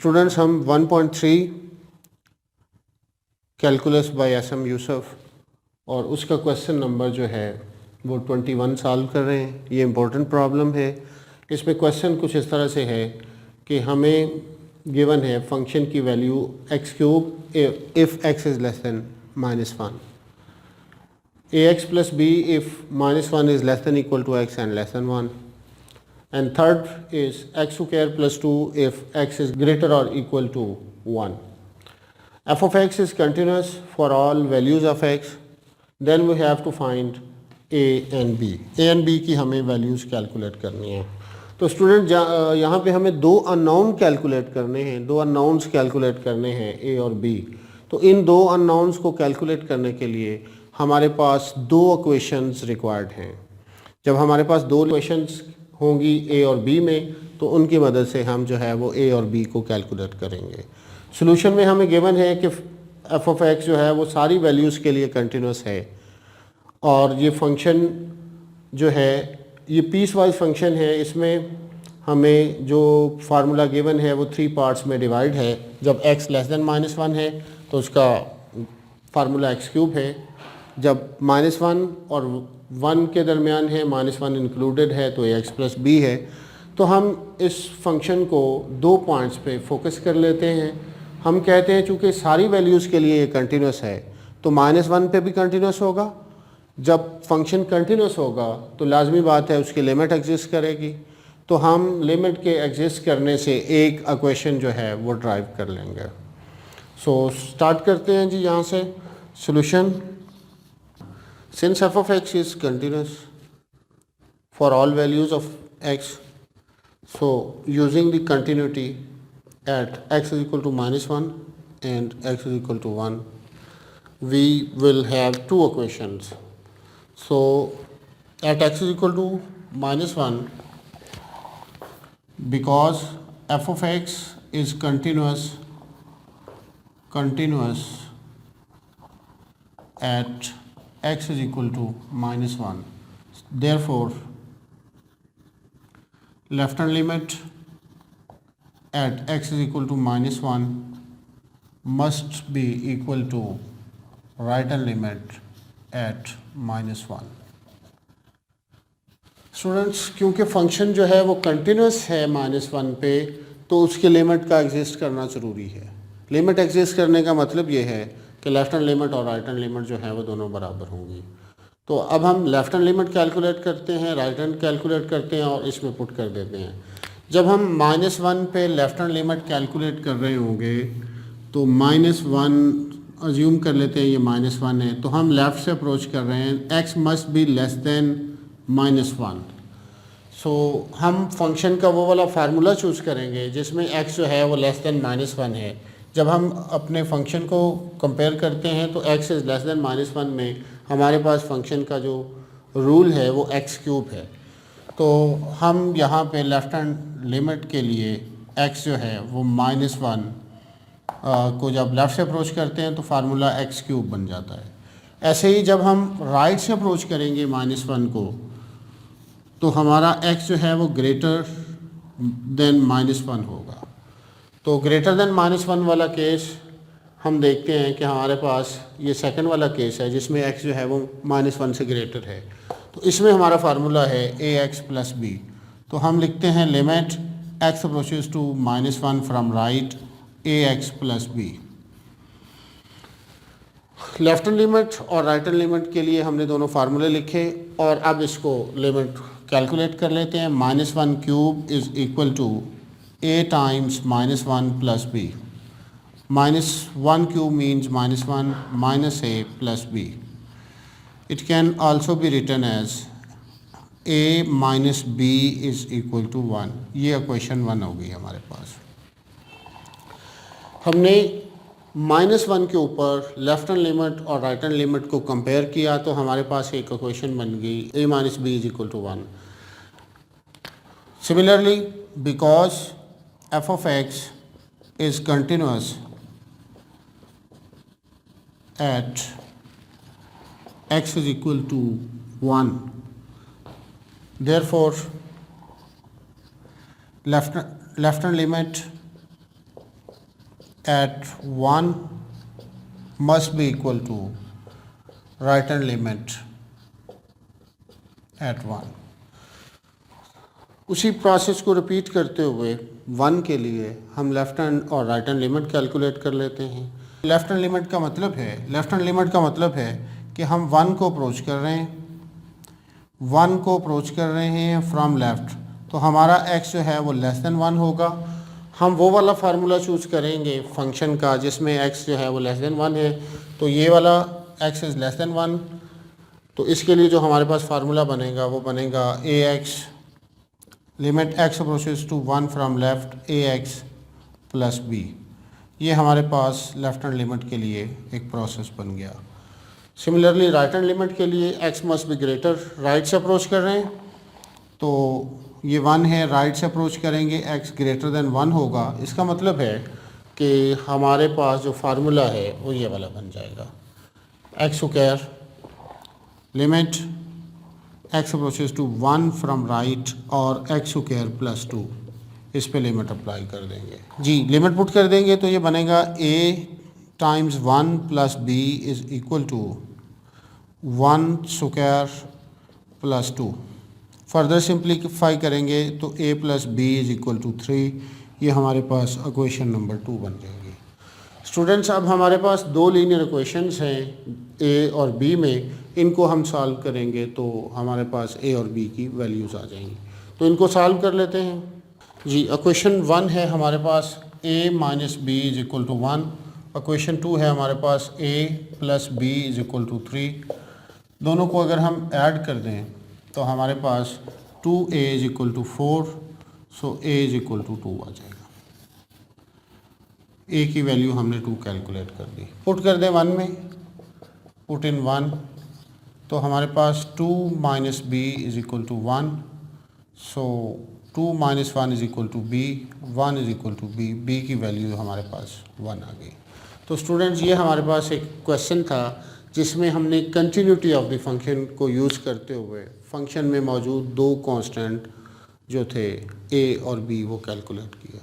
Students हम 1.3 calculus bye SM. Yusuf और उसका क्वेश्चन नंबर जो है वो 21 सॉल्व कर रहे हैं। ये इम्पोर्टेंट प्रॉब्लम है। इसमें क्वेश्चन कुछ इस तरह से है कि हमें गिवन है फंक्शन की value x cube if x is less than -1, ax plus b if -1 is less than equal to x and less than 1, and third is x square plus 2 if x is greater or equal to 1. f of x is continuous for all values of x. Then we have to find a and b. a and b की हमें values calculate करनी है। तो student यहाँ पे हमें दो unknown calculate करने हैं, दो अननोन्स कैलकुलेट करने हैं a और b। तो इन दो अननोन्स को कैलकुलेट करने के लिए हमारे पास दो इक्वेशंस रिक्वायर्ड हैं। जब हमारे पास दो इक्वेशंस होंगी a और b में, तो उनकी मदद से हम जो है वो a और b को कैलकुलेट करेंगे। सॉल्यूशन में हमें गिवन है कि f ऑफ x जो है वो सारी वैल्यूज़ के लिए कंटिन्यूस है और ये फंक्शन जो है ये पीस वाइज फंक्शन है। इसमें हमें जो फार्मूला गिवन है वो 3 पार्ट्स में डिवाइड है। जब x लेस देन -1 है तो उसका फार्मूला x क्यूब है। जब -1 और 1 के दरमियान है, -1 इंक्लूडेड है, तो ax प्लस b है। तो हम इस फंक्शन को दो पॉइंट्स पे फोकस कर लेते हैं। हम कहते हैं चूँकि सारी वैल्यूज़ के लिए ये कंटिन्यूस है तो -1 पे भी कंटिन्यूस होगा। जब फंक्शन कंटिन्यूस होगा तो लाजमी बात है उसकी लिमिट एग्जिस्ट करेगी। तो हम लिमिट के एग्जिस्ट करने से एक इक्वेशन जो है वो ड्राइव कर लेंगे। सो स्टार्ट करते हैं जी यहाँ से solution. Since f of x is continuous for all values of x, so using the continuity at x is equal to -1 and x is equal to 1, we will have two equations. So at x is equal to -1, because f of x is continuous at x is equal to -1, therefore left hand limit at x is equal to -1 must be equal to right hand limit at -1। Students क्योंकि function जो है वो continuous है -1 पे, तो उसके limit का exist करना ज़रूरी है। लिमिट एग्जिस्ट करने का मतलब ये है कि लेफ्ट हैंड लिमिट और राइट हैंड लिमिट जो है वो दोनों बराबर होंगी। तो अब हम लेफ्ट हैंड लिमिट कैलकुलेट करते हैं, राइट हैंड कैलकुलेट करते हैं और इसमें पुट कर देते हैं। जब हम -1 पे लेफ्ट हैंड लिमिट कैलकुलेट कर रहे होंगे तो -1 अज्यूम कर लेते हैं, ये -1 है, तो हम लेफ़्ट से अप्रोच कर रहे हैं। x must be less than -1। सो हम फंक्शन का वो वाला फार्मूला चूज़ करेंगे जिसमें x जो है वो लेस देन -1 है। जब हम अपने फंक्शन को कंपेयर करते हैं तो x इज़ लेस देन -1 में हमारे पास फंक्शन का जो रूल है वो x क्यूब है। तो हम यहाँ पे लेफ्ट हैंड लिमिट के लिए x जो है वो -1 को जब लेफ़्ट से अप्रोच करते हैं तो फार्मूला x क्यूब बन जाता है। ऐसे ही जब हम राइट से अप्रोच करेंगे -1 को तो हमारा x जो है वो ग्रेटर देन -1 होगा। तो ग्रेटर देन -1 वाला केस हम देखते हैं कि हमारे पास ये सेकंड वाला केस है जिसमें x जो है वो -1 से ग्रेटर है। तो इसमें हमारा फार्मूला है ax प्लस b। तो हम लिखते हैं limit x approaches to -1 from right ax plus b। Left hand limit और राइट हैंड लिमिट के लिए हमने दोनों फार्मूले लिखे और अब इसको लिमिट कैलकुलेट कर लेते हैं। -1 cube is equal to a times -1 plus b. -1 cube means -1 minus a plus b. It can also be written as a minus b is equal to 1. ये इक्वेशन 1 होगी हमारे पास। हमने -1 के ऊपर लेफ्ट हैंड लिमिट और राइट हैंड लिमिट को compare किया तो हमारे पास एक इक्वेशन बन गई a minus b is equal to 1. Similarly, because f of x is continuous at x is equal to 1, therefore left hand limit at 1 must be equal to right hand limit at 1। उसी process को repeat करते हुए 1 के लिए हम left hand और right hand limit calculate कर लेते हैं। लेफ़्ट हैंड लिमिट का मतलब है कि हम 1 को अप्रोच कर रहे हैं फ्रॉम लेफ़्ट, तो हमारा x जो है वो लेस देन 1 होगा। हम वो वाला फार्मूला चूज़ करेंगे फंक्शन का जिसमें x जो है वो लेस देन 1 है, तो ये वाला x इज़ लेस देन 1। तो इसके लिए जो हमारे पास फार्मूला बनेगा वो बनेगा ax limit x approaches to 1 from left ax plus b। ये हमारे पास लेफ़्ट हैंड लिमिट के लिए एक प्रोसेस बन गया। सिमिलरली राइट हैंड लिमिट के लिए x must be greater, right से अप्रोच कर रहे हैं तो ये 1 है, राइट से अप्रोच करेंगे x ग्रेटर देन 1 होगा। इसका मतलब है कि हमारे पास जो फार्मूला है वो ये वाला बन जाएगा x square limit x approaches to 1 from right और x स्क्वायर प्लस 2, इस पे लिमिट अप्लाई कर देंगे जी। लिमिट पुट कर देंगे तो ये बनेगा a times 1 plus b is equal to 1 square plus 2। Further simplify करेंगे तो a plus b is equal to 3। ये हमारे पास इक्वेशन नंबर 2 बन जाएगी। स्टूडेंट्स, अब हमारे पास दो लीनियर इक्वेशंस हैं a और b में, इनको हम सॉल्व करेंगे तो हमारे पास a और b की वैल्यूज़ आ जाएंगी। तो इनको सॉल्व कर लेते हैं जी। इक्वेशन 1 है हमारे पास a minus B is equal to 1। Equation 2 है हमारे पास a plus B is equal to 3। दोनों को अगर हम ऐड कर दें तो हमारे पास 2a is equal to 4, so a is equal to 2 आ जाएगा। a की वैल्यू हमने 2 कैलकुलेट कर दी। पुट कर दें 1 में, पुट इन 1, तो हमारे पास 2 minus B is equal to 1, so 2 minus 1 is equal to B, 1 is equal to B. B की वैल्यू हमारे पास 1 आ गई। तो स्टूडेंट्स, ये हमारे पास एक क्वेश्चन था जिसमें हमने कंटिन्यूटी ऑफ द फंक्शन को यूज़ करते हुए फंक्शन में मौजूद दो कांस्टेंट जो थे a और b वो कैलकुलेट किया।